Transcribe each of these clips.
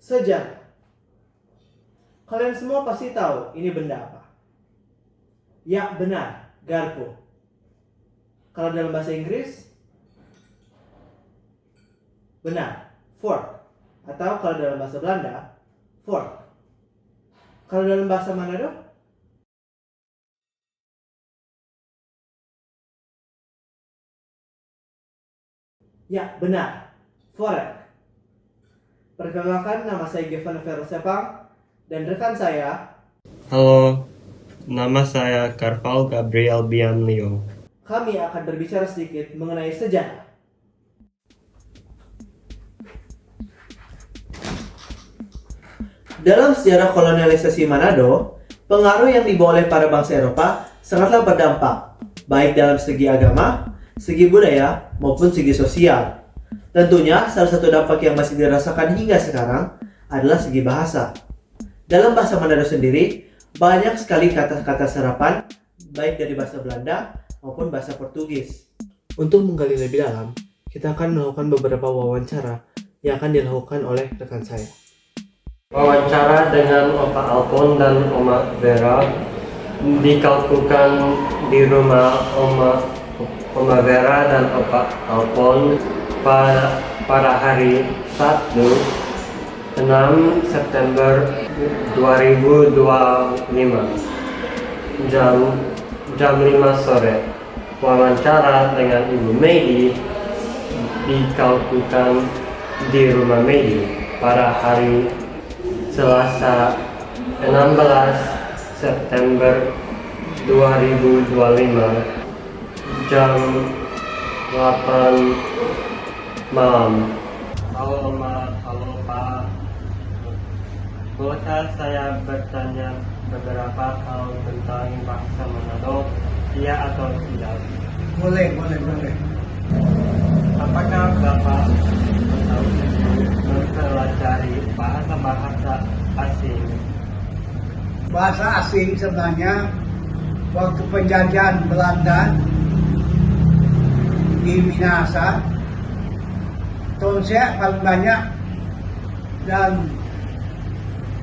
Sejarah. Kalian semua pasti tahu ini benda apa. Ya, benar, garpu. Kalau dalam bahasa Inggris, benar, fork. Atau kalau dalam bahasa Belanda, fork. Kalau dalam bahasa Manado, ya, benar, forek. Perkenalkan, nama saya Gevan Vero Sepang dan rekan saya. Halo, nama saya Carval Gabriel Bianlio. Kami akan berbicara sedikit mengenai sejarah. Dalam sejarah kolonialisasi Manado, pengaruh yang dibawa oleh para bangsa Eropa sangatlah berdampak, baik dalam segi agama, segi budaya, maupun segi sosial. Tentunya, salah satu dampak yang masih dirasakan hingga sekarang adalah segi bahasa. Dalam bahasa Manado sendiri, banyak sekali kata-kata serapan, baik dari bahasa Belanda maupun bahasa Portugis. Untuk menggali lebih dalam, kita akan melakukan beberapa wawancara yang akan dilakukan oleh rekan saya. Wawancara dengan Opa Alpon dan Oma Vera dilakukan di rumah Oma Vera dan Opa Alpon pada hari Sabtu 6 September 2025 jam 5 sore. Wawancara dengan Ibu Medi dilakukan di rumah Medi pada hari Selasa 16 September 2025 jam 8 malam. Halo Oma, halo Pak. Bolehkah saya bertanya beberapa hal tentang bahasa Manado? Iya atau tidak? Boleh. Apakah Bapak mempelajari bahasa-bahasa asing? Bahasa asing sebenarnya waktu penjajahan Belanda di Minahasa, Tonsea paling banyak, dan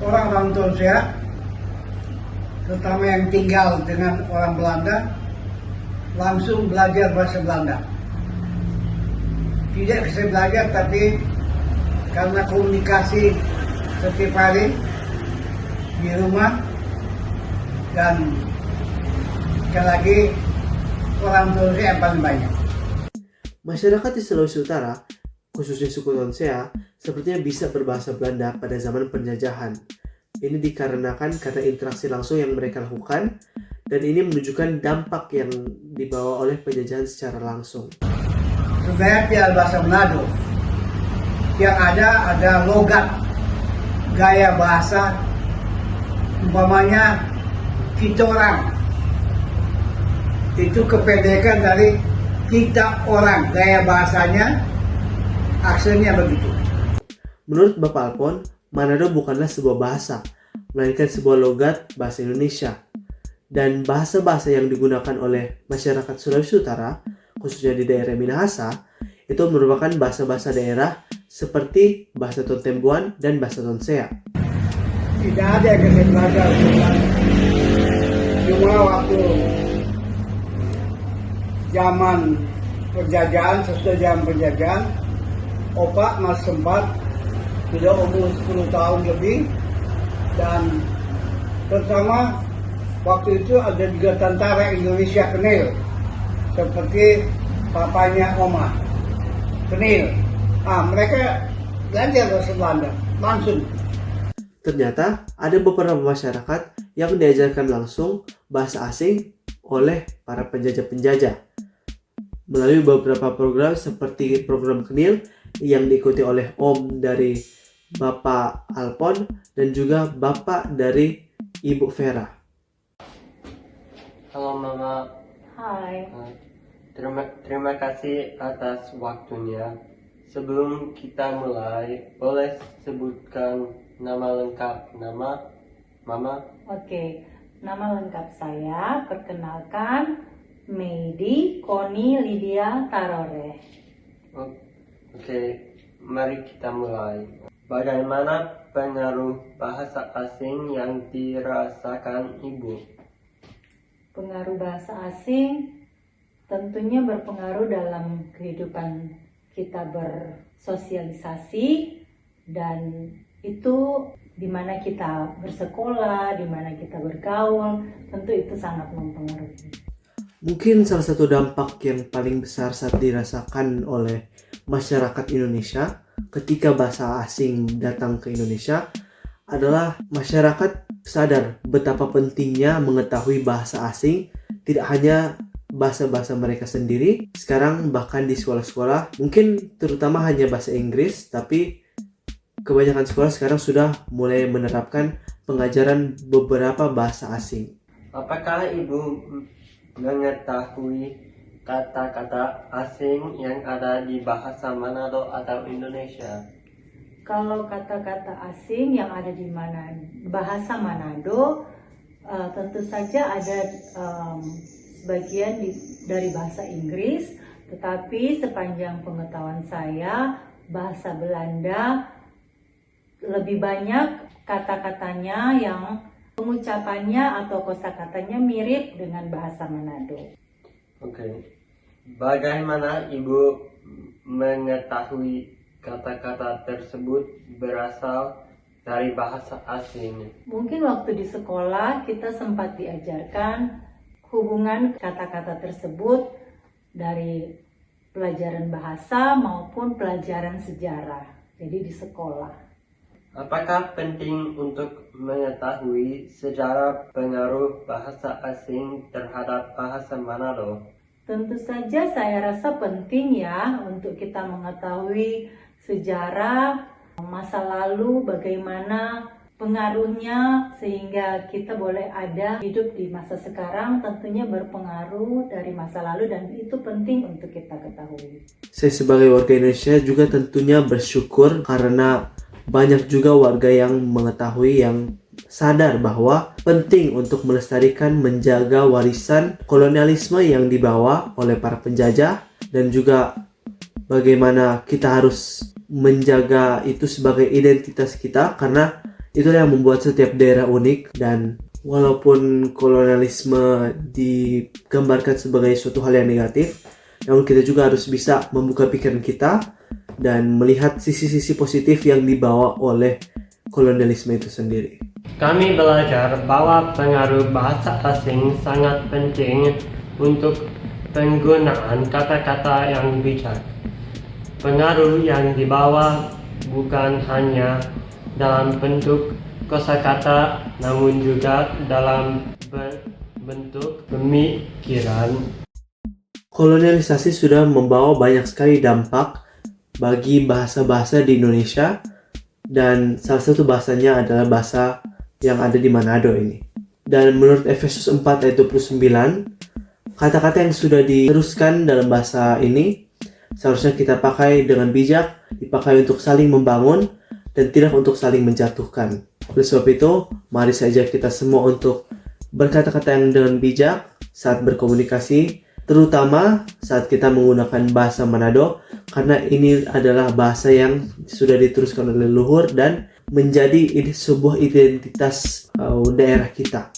orang-orang Tonsea, terutama yang tinggal dengan orang Belanda, langsung belajar bahasa Belanda. Tidak bisa belajar, tapi karena komunikasi setiap hari di rumah, dan sekali lagi orang Tonsea yang paling banyak. Masyarakat di Sulawesi Utara, khususnya suku Tonsea, sepertinya bisa berbahasa Belanda pada zaman penjajahan. Ini dikarenakan karena interaksi langsung yang mereka lakukan, dan ini menunjukkan dampak yang dibawa oleh penjajahan secara langsung. Sebenarnya tidak bahasa Manado. Yang ada logat, gaya bahasa, umpamanya kita orang. Itu kependekan dari kita orang, gaya bahasanya, aksennya begitu. Menurut Bapak Alpon, Manado bukanlah sebuah bahasa, melainkan sebuah logat bahasa Indonesia. Dan bahasa-bahasa yang digunakan oleh masyarakat Sulawesi Utara, khususnya di daerah Minahasa, itu merupakan bahasa-bahasa daerah seperti bahasa Tontembuan dan bahasa Tonsea. Tidak ada yang saya belajar sebenarnya. Cuma waktu zaman penjajahan, sesudah zaman penjajahan, Opa masih sempat, sudah umur 10 tahun lebih, dan pertama waktu itu ada juga tentara Indonesia Kenil, seperti papanya Oma Kenil. Mereka belajar bahasa Belanda langsung. Ternyata ada beberapa masyarakat yang diajarkan langsung bahasa asing oleh para penjajah-penjajah melalui beberapa program seperti program Kenil yang diikuti oleh Om dari Bapak Alpon dan juga Bapak dari Ibu Vera. Halo Mama. Hai. Terima kasih atas waktunya. Sebelum kita mulai, boleh sebutkan nama lengkap Mama? Oke, nama lengkap saya, perkenalkan, Medi Koni Lydia Tarore. Oke, mari kita mulai. Bagaimana pengaruh bahasa asing yang dirasakan Ibu? Pengaruh bahasa asing tentunya berpengaruh dalam kehidupan kita bersosialisasi, dan itu di mana kita bersekolah, di mana kita bergaul, tentu itu sangat mempengaruhi. Mungkin salah satu dampak yang paling besar saat dirasakan oleh masyarakat Indonesia ketika bahasa asing datang ke Indonesia adalah masyarakat sadar betapa pentingnya mengetahui bahasa asing, tidak hanya bahasa-bahasa mereka sendiri. Sekarang bahkan di sekolah-sekolah mungkin terutama hanya bahasa Inggris, tapi kebanyakan sekolah sekarang sudah mulai menerapkan pengajaran beberapa bahasa asing. Apakah Ibu mengetahui kata-kata asing yang ada di bahasa Manado atau Indonesia? Kalau kata-kata asing yang ada di bahasa Manado, tentu saja ada sebagian dari bahasa Inggris, tetapi sepanjang pengetahuan saya, bahasa Belanda lebih banyak kata-katanya yang pengucapannya atau kosakatanya mirip dengan bahasa Manado. Oke. Bagaimana Ibu mengetahui kata-kata tersebut berasal dari bahasa asing? Mungkin waktu di sekolah kita sempat diajarkan hubungan kata-kata tersebut dari pelajaran bahasa maupun pelajaran sejarah. Jadi di sekolah. Apakah penting untuk mengetahui sejarah pengaruh bahasa asing terhadap bahasa Manado? Tentu saja saya rasa penting ya untuk kita mengetahui sejarah masa lalu, bagaimana pengaruhnya sehingga kita boleh ada hidup di masa sekarang, tentunya berpengaruh dari masa lalu dan itu penting untuk kita ketahui. Saya sebagai warga Indonesia juga tentunya bersyukur karena banyak juga warga yang mengetahui, yang sadar bahwa penting untuk melestarikan, menjaga warisan kolonialisme yang dibawa oleh para penjajah, dan juga bagaimana kita harus menjaga itu sebagai identitas kita, karena itulah yang membuat setiap daerah unik. Dan walaupun kolonialisme digambarkan sebagai suatu hal yang negatif, namun kita juga harus bisa membuka pikiran kita dan melihat sisi-sisi positif yang dibawa oleh kolonialisme itu sendiri. Kami belajar bahwa pengaruh bahasa asing sangat penting untuk penggunaan kata-kata yang bijak. Pengaruh yang dibawa bukan hanya dalam bentuk kosakata, namun juga dalam bentuk pemikiran. Kolonialisasi sudah membawa banyak sekali dampak bagi bahasa-bahasa di Indonesia, dan salah satu bahasanya adalah bahasa yang ada di Manado ini. Dan menurut Efesus 4 ayat 29, kata-kata yang sudah diteruskan dalam bahasa ini seharusnya kita pakai dengan bijak, dipakai untuk saling membangun dan tidak untuk saling menjatuhkan. Oleh sebab itu, mari saja kita semua untuk berkata-kata yang dengan bijak saat berkomunikasi, terutama saat kita menggunakan bahasa Manado, karena ini adalah bahasa yang sudah diteruskan oleh leluhur dan menjadi sebuah identitas daerah kita.